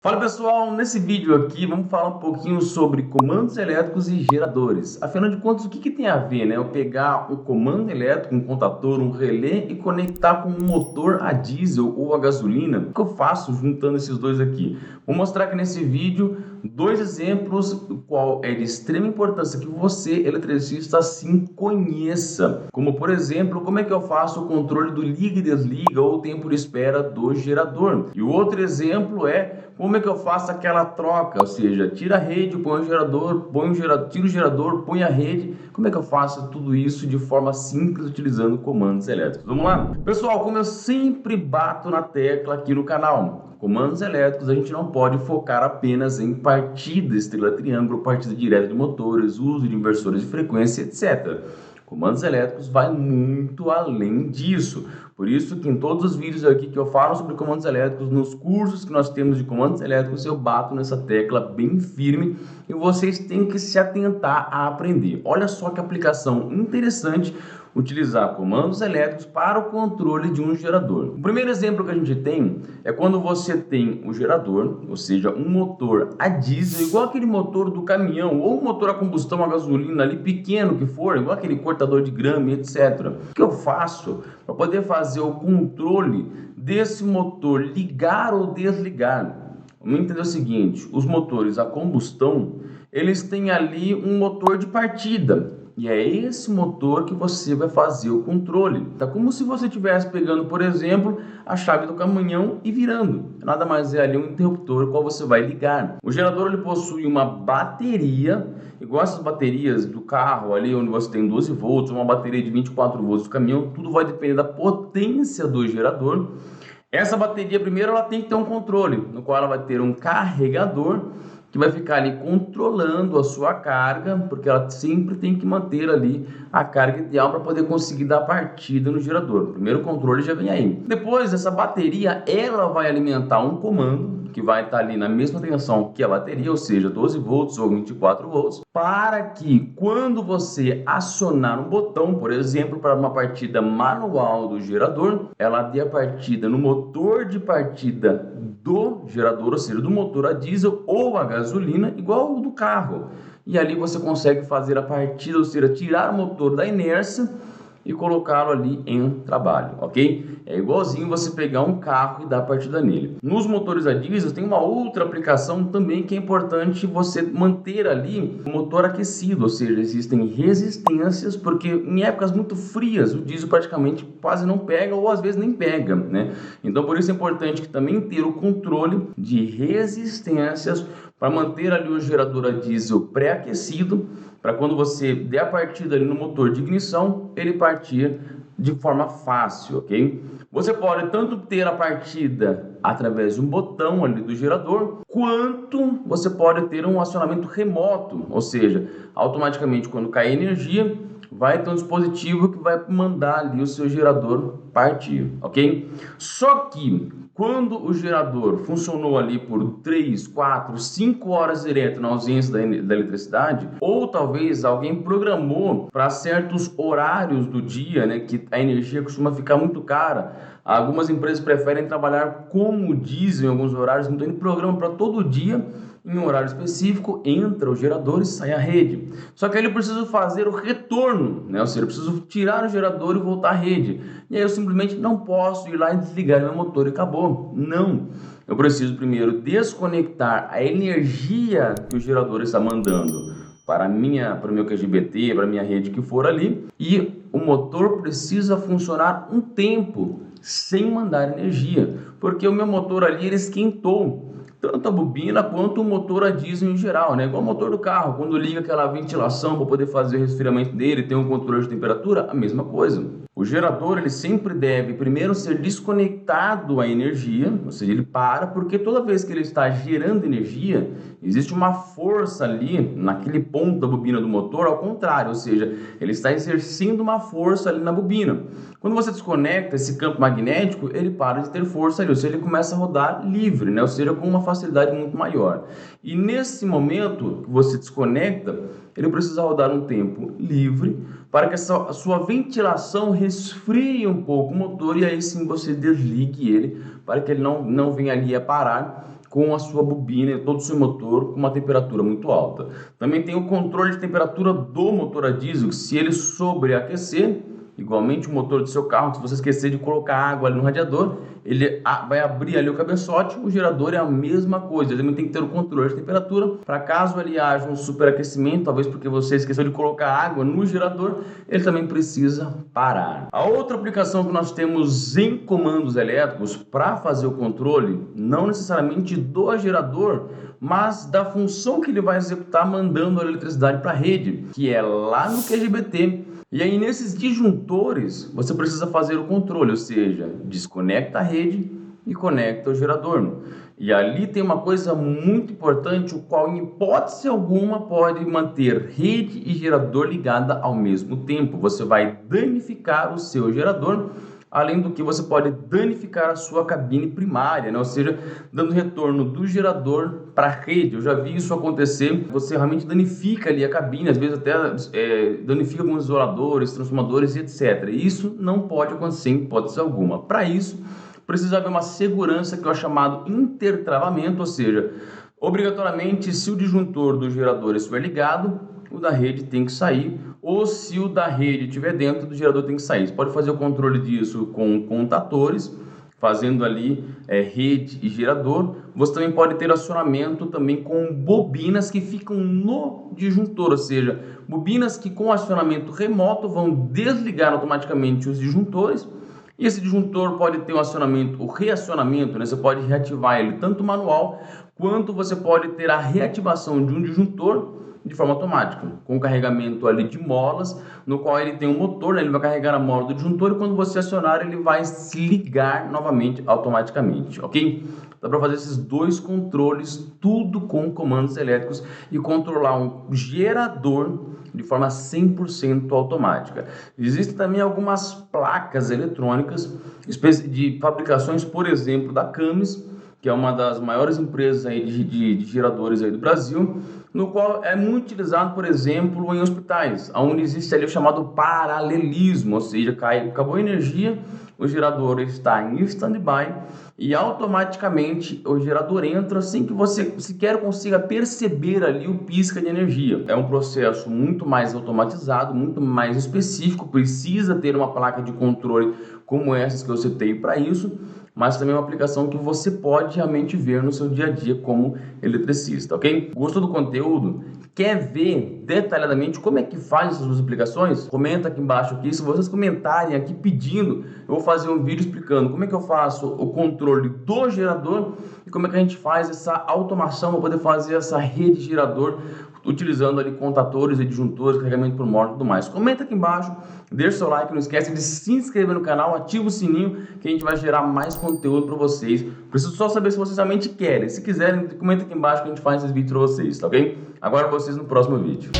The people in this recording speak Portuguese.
Fala pessoal, nesse vídeo aqui vamos falar um pouquinho sobre comandos elétricos e geradores. Afinal de contas, o que tem a ver, né? Eu pegar um comando elétrico, um contator, um relé e conectar com um motor a diesel ou a gasolina. O que eu faço juntando esses dois aqui? Vou mostrar aqui nesse vídeo dois exemplos, do qual é de extrema importância que você, eletricista, sim conheça. Como por exemplo, como é que eu faço o controle do liga e desliga ou o tempo de espera do gerador. E o outro exemplo é como é que eu faço aquela troca, ou seja, tira a rede, põe o gerador, tira o gerador, põe a rede. Como é que eu faço tudo isso de forma simples utilizando comandos elétricos? Vamos lá? Pessoal, como eu sempre bato na tecla aqui no canal, comandos elétricos a gente não pode focar apenas em partida estrela-triângulo, partida direta de motores, uso de inversores de frequência, etc. Comandos elétricos vai muito além disso. Por isso que em todos os vídeos aqui que eu falo sobre comandos elétricos, nos cursos que nós temos de comandos elétricos, eu bato nessa tecla bem firme e vocês têm que se atentar a aprender. Olha só que aplicação interessante utilizar comandos elétricos para o controle de um gerador. O primeiro exemplo que a gente tem é quando você tem um gerador, ou seja, um motor a diesel, igual aquele motor do caminhão, ou um motor a combustão a gasolina ali pequeno que for, igual aquele cortador de grama, etc. O que eu faço para poder fazer o controle desse motor ligar ou desligar? Vamos entender o seguinte, os motores a combustão, eles têm ali um motor de partida. E é esse motor que você vai fazer o controle. Tá como se você estivesse pegando, por exemplo, a chave do caminhão e virando. Nada mais é ali um interruptor qual você vai ligar. O gerador ele possui uma bateria, igual essas baterias do carro ali onde você tem 12 volts, uma bateria de 24 volts do caminhão, tudo vai depender da potência do gerador. Essa bateria primeiro ela tem que ter um controle, no qual ela vai ter um carregador que vai ficar ali controlando a sua carga, porque ela sempre tem que manter ali a carga ideal para poder conseguir dar partida no gerador. O primeiro controle já vem aí. Depois, essa bateria, ela vai alimentar um comando, que vai estar ali na mesma tensão que a bateria, ou seja, 12 volts ou 24 volts, para que quando você acionar um botão, por exemplo, para uma partida manual do gerador, ela dê a partida no motor de partida do gerador, ou seja, do motor a diesel ou a gasolina, igual o do carro. E ali você consegue fazer a partida, ou seja, tirar o motor da inércia e colocá-lo ali em trabalho, ok? É igualzinho você pegar um carro e dar partida nele. Nos motores a diesel tem uma outra aplicação também que é importante você manter ali o motor aquecido, ou seja, existem resistências, porque em épocas muito frias o diesel praticamente quase não pega ou às vezes nem pega, né? Então por isso é importante que também ter o controle de resistências para manter ali o gerador a diesel pré-aquecido, para quando você der a partida ali no motor de ignição, ele partir de forma fácil, ok? Você pode tanto ter a partida através de um botão ali do gerador, quanto você pode ter um acionamento remoto, ou seja, automaticamente quando cair energia, vai ter um dispositivo que vai mandar ali o seu gerador partir, ok? Só que quando o gerador funcionou ali por 3, 4, 5 horas direto na ausência da eletricidade, ou talvez alguém programou para certos horários do dia, né, que a energia costuma ficar muito cara. Algumas empresas preferem trabalhar como diesel em alguns horários, então ele programa para todo dia. Em um horário específico, entra o gerador e sai a rede. Só que aí ele precisa fazer o retorno, né? Ou seja, eu preciso tirar o gerador e voltar à rede. E aí eu simplesmente não posso ir lá e desligar meu motor e acabou. Não. Eu preciso primeiro desconectar a energia que o gerador está mandando para o meu QGBT, para a minha rede que for ali. E o motor precisa funcionar um tempo sem mandar energia. Porque o meu motor ali ele esquentou. Tanto a bobina quanto o motor a diesel em geral, né? Igual o motor do carro, quando liga aquela ventilação para poder fazer o resfriamento dele, tem um controle de temperatura, a mesma coisa. O gerador ele sempre deve primeiro ser desconectado à energia, ou seja, ele para, porque toda vez que ele está gerando energia, existe uma força ali naquele ponto da bobina do motor, ao contrário, ou seja, ele está exercendo uma força ali na bobina. Quando você desconecta esse campo magnético, ele para de ter força ali, ou seja, ele começa a rodar livre, né? Ou seja, com uma facilidade muito maior. E nesse momento que você desconecta, ele precisa rodar um tempo livre para que a sua ventilação resfrie um pouco o motor e aí sim você desligue ele para que ele não venha ali a parar com a sua bobina e todo o seu motor com uma temperatura muito alta. Também tem o controle de temperatura do motor a diesel, que se ele sobreaquecer, igualmente o motor do seu carro, se você esquecer de colocar água ali no radiador, ele vai abrir ali o cabeçote, o gerador é a mesma coisa, ele também tem que ter o controle de temperatura, para caso ali haja um superaquecimento, talvez porque você esqueceu de colocar água no gerador, ele também precisa parar. A outra aplicação que nós temos em comandos elétricos para fazer o controle, não necessariamente do gerador, mas da função que ele vai executar mandando a eletricidade para a rede, que é lá no QGBT. E aí nesses disjuntores você precisa fazer o controle, ou seja, desconecta a rede e conecta o gerador. E ali tem uma coisa muito importante, o qual em hipótese alguma pode manter rede e gerador ligada ao mesmo tempo. Você vai danificar o seu gerador, além do que você pode danificar a sua cabine primária, né? Ou seja, dando retorno do gerador para a rede. Eu já vi isso acontecer, você realmente danifica ali a cabine, às vezes até danifica alguns isoladores, transformadores e etc. E isso não pode acontecer em hipótese alguma. Para isso, precisa haver uma segurança que é o chamado intertravamento, ou seja, obrigatoriamente se o disjuntor do gerador estiver ligado, o da rede tem que sair, ou se o da rede estiver dentro, do gerador tem que sair. Você pode fazer o controle disso com contatores, fazendo ali rede e gerador. Você também pode ter acionamento também com bobinas que ficam no disjuntor, ou seja, bobinas que com acionamento remoto vão desligar automaticamente os disjuntores. E esse disjuntor pode ter um acionamento, o reacionamento, né? Você pode reativar ele tanto manual, quanto você pode ter a reativação de um disjuntor de forma automática, com carregamento ali de molas, no qual ele tem um motor, né? Ele vai carregar a mola do disjuntor e quando você acionar ele vai se ligar novamente automaticamente, ok? Dá para fazer esses dois controles, tudo com comandos elétricos e controlar um gerador de forma 100% automática. Existem também algumas placas eletrônicas de fabricações, por exemplo, da Camis, que é uma das maiores empresas aí de geradores aí do Brasil, no qual é muito utilizado, por exemplo, em hospitais, onde existe ali o chamado paralelismo, ou seja, acabou a energia, o gerador está em stand-by e automaticamente o gerador entra sem que você sequer consiga perceber ali o pisca de energia. É um processo muito mais automatizado, muito mais específico, precisa ter uma placa de controle como essas que eu citei para isso, mas também é uma aplicação que você pode realmente ver no seu dia a dia como eletricista, ok? Gostou do conteúdo? Quer ver detalhadamente como é que faz essas duas aplicações? Comenta aqui embaixo aqui. Se vocês comentarem aqui pedindo, eu vou fazer um vídeo explicando como é que eu faço o controle do gerador e como é que a gente faz essa automação para poder fazer essa rede gerador utilizando ali contatores e disjuntores, carregamento por mola e tudo mais. Comenta aqui embaixo, deixa o seu like, não esquece de se inscrever no canal, ativa o sininho que a gente vai gerar mais conteúdo para vocês. Preciso só saber se vocês realmente querem. Se quiserem, comenta aqui embaixo que a gente faz esses vídeos para vocês, tá ok? Aguardo vocês no próximo vídeo.